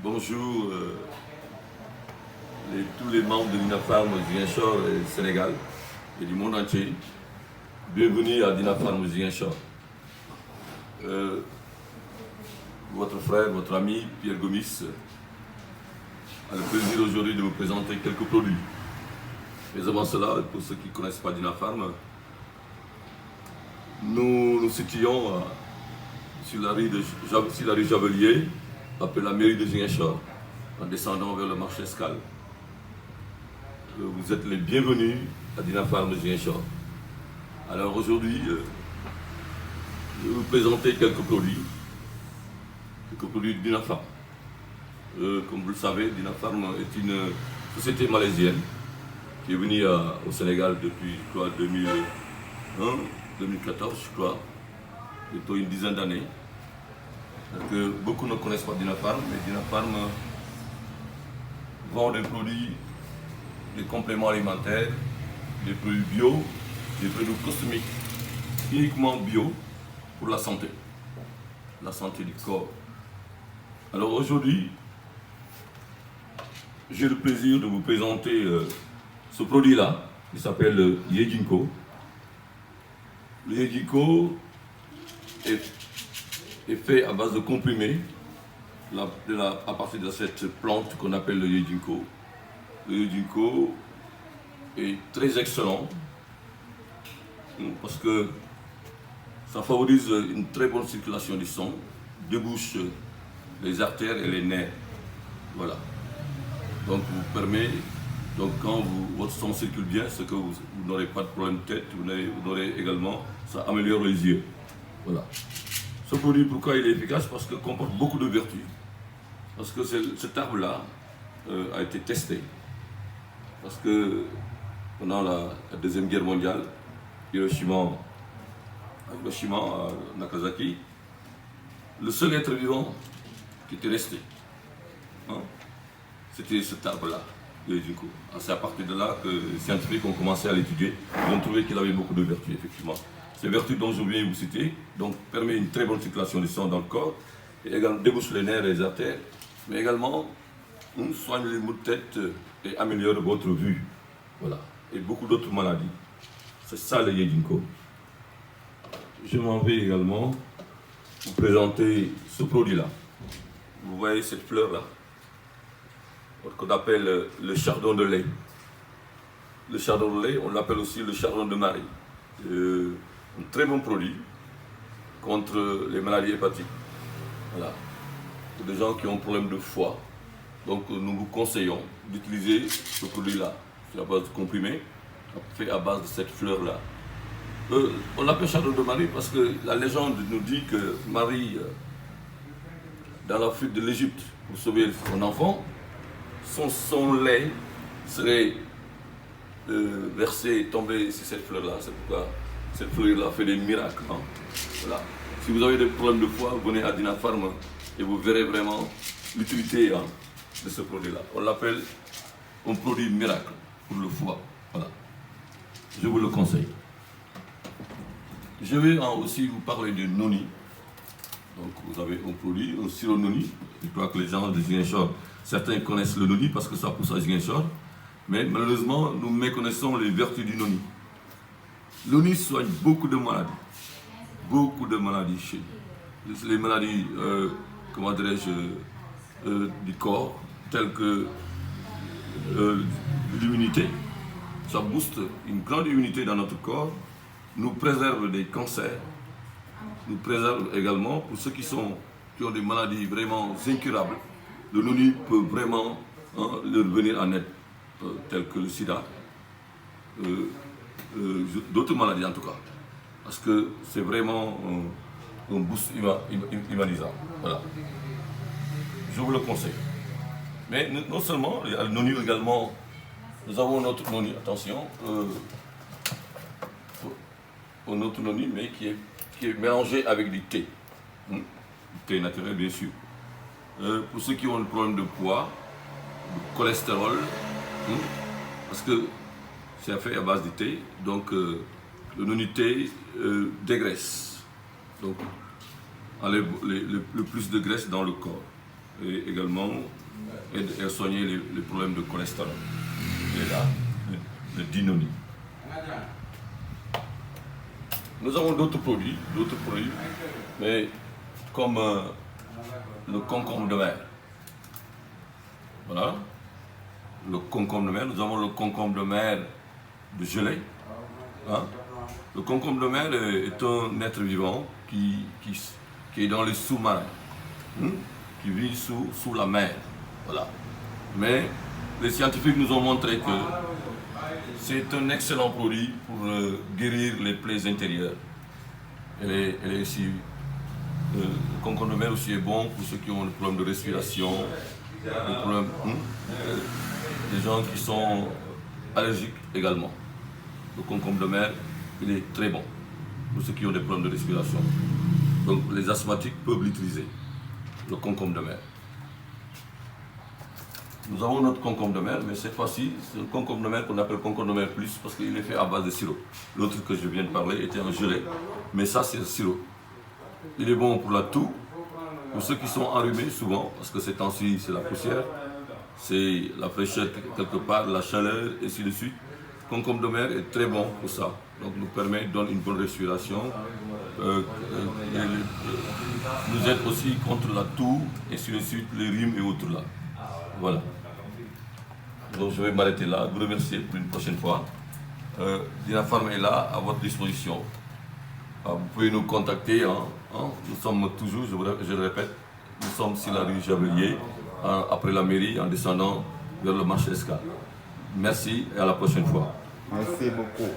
Bonjour tous les membres de Dinafarm Ziguinchor et Sénégal et du monde entier. Bienvenue à Dinafarm Ziguinchor. Votre frère, votre ami Pierre Gomis a le plaisir aujourd'hui de vous présenter quelques produits. Mais avant cela, pour ceux qui ne connaissent pas Dinafarm, nous nous situons sur la rue Javelier, après la mairie de Ziguinchor, en descendant vers le marché Escale. Vous êtes les bienvenus à Dinafarm Ziguinchor. Alors aujourd'hui, je vais vous présenter quelques produits de Dinafarm. Comme vous le savez, Dinafarm est une société malaisienne qui est venue au Sénégal depuis 2014, je crois, plutôt une dizaine d'années. Que beaucoup ne connaissent pas Dinafarm, mais Dinafarm vend des produits, des compléments alimentaires, des produits bio, des produits cosmétiques, uniquement bio pour la santé du corps. Alors aujourd'hui, j'ai le plaisir de vous présenter ce produit-là, qui s'appelle le Yejinko. Le Yejinko est fait à base de comprimés à partir de cette plante qu'on appelle le Yejinko. Le Yejinko est très excellent parce que ça favorise une très bonne circulation du sang, débouche les artères et les nerfs. Voilà. Donc vous permet, quand votre sang circule bien, c'est que vous n'aurez pas de problème de tête, vous aurez également, ça améliore les yeux. Voilà. Ce produit, pourquoi il est efficace? Parce qu'il comporte beaucoup de vertus. Parce que cet arbre-là a été testé. Parce que pendant la Deuxième Guerre mondiale, Hiroshima, Nagasaki, le seul être vivant qui était resté, c'était cet arbre-là, le Yejinko. C'est à partir de là que les scientifiques ont commencé à l'étudier. Ils ont trouvé qu'il avait beaucoup de vertus, effectivement. Ces vertus dont je viens vous citer, donc permet une très bonne circulation du sang dans le corps, et également débouche les nerfs et les artères, mais également soigne les maux de tête et améliore votre vue. Voilà. Et beaucoup d'autres maladies. C'est ça le Yejinko. Je m'en vais également vous présenter ce produit-là. Vous voyez cette fleur-là, qu'on appelle le chardon de lait. Le chardon de lait, on l'appelle aussi le chardon de Marie. Un très bon produit contre les maladies hépatiques. Voilà. Pour des gens qui ont problème de foie. Donc nous vous conseillons d'utiliser ce produit-là. C'est à base de comprimé, fait à base de cette fleur-là. On l'appelle chardon de Marie parce que la légende nous dit que Marie, dans la fuite de l'Égypte pour sauver son enfant, son lait serait versé, tombé sur cette fleur-là. C'est pourquoi cette fleur-là fait des miracles. Voilà. Si vous avez des problèmes de foie, venez à Dinafarm et vous verrez vraiment l'utilité de ce produit-là. On l'appelle un produit miracle pour le foie. Voilà. Je vous le conseille. Je vais aussi vous parler du noni. Donc vous avez un produit, un sirop noni. Je crois que les gens de Ziguinchor, certains connaissent le noni parce que ça pousse à Ziguinchor. Mais malheureusement, nous méconnaissons les vertus du noni. Le noni soigne beaucoup de maladies. Beaucoup de maladies chez nous. Les maladies, comment dirais-je, du corps, telles que l'immunité. Ça booste une grande immunité dans notre corps, nous préserve des cancers, nous préserve également pour ceux qui ont des maladies vraiment incurables. Le noni peut vraiment leur venir en aide, telles que le sida, d'autres maladies en tout cas, parce que c'est vraiment un boost humanisant. Voilà. Je vous le conseille. Mais non seulement, il y a le noni également, nous avons notre noni, attention, un autre noni, mais qui est mélangé avec du thé. Du thé naturel, bien sûr. Pour ceux qui ont le problème de poids, de cholestérol, parce que c'est fait à base de thé, donc le noni thé dégraisse, donc enlève le plus de graisse dans le corps. et également aide à soigner les problèmes de cholestérol. Et là, le Dinoni. Nous avons d'autres produits, mais comme le concombre de mer. Voilà, le concombre de mer. Nous avons le concombre de mer de gelée. Hein? Le concombre de mer est un être vivant qui est dans les sous-marins, qui vit sous la mer. Voilà. Mais les scientifiques nous ont montré que c'est un excellent produit pour guérir les plaies intérieures. Le concombre de mer aussi est bon pour ceux qui ont des problèmes de respiration, des gens qui sont allergiques également. Le concombre de mer, il est très bon pour ceux qui ont des problèmes de respiration. Donc les asthmatiques peuvent l'utiliser, le concombre de mer. Nous avons notre concombre de mer, mais cette fois-ci, c'est le concombre de mer qu'on appelle concombre de mer plus parce qu'il est fait à base de sirop. L'autre que je viens de parler était en gelée, mais ça c'est le sirop. Il est bon pour la toux, pour ceux qui sont enrhumés souvent, parce que ces temps-ci c'est la poussière, c'est la fraîcheur quelque part, la chaleur, et ainsi de suite. Le concombre de mer est très bon pour ça. Donc nous donne une bonne respiration, nous aide aussi contre la toux, et ainsi de suite, les rhumes et autres là. Voilà. Donc je vais m'arrêter là, vous remercier pour une prochaine fois. Dina Pharma est là, à votre disposition. Vous pouvez nous contacter, nous sommes toujours, je le répète, nous sommes sur la rue Javelier, après la mairie, en descendant vers le marché Escale. Merci et à la prochaine fois. Merci beaucoup.